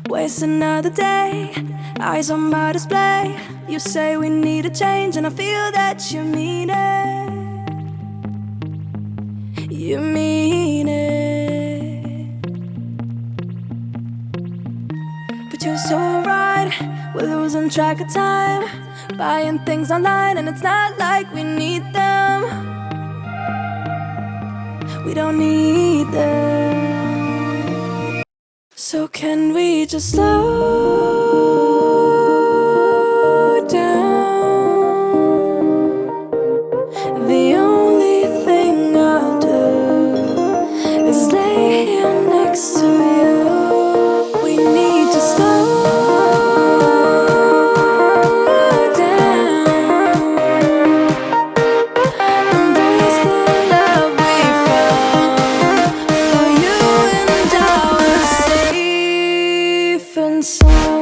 Waste another day, eyes on my display. You say we need a change and I feel that you mean it. You mean it. But you're so right, we're losing track of time, buying things online and it's not like we need them. We don't need them. So can we just slow down? The only thing I'll do is lay here next to you. We need to slow down. Embrace the love we found. For you and I were safe and sound.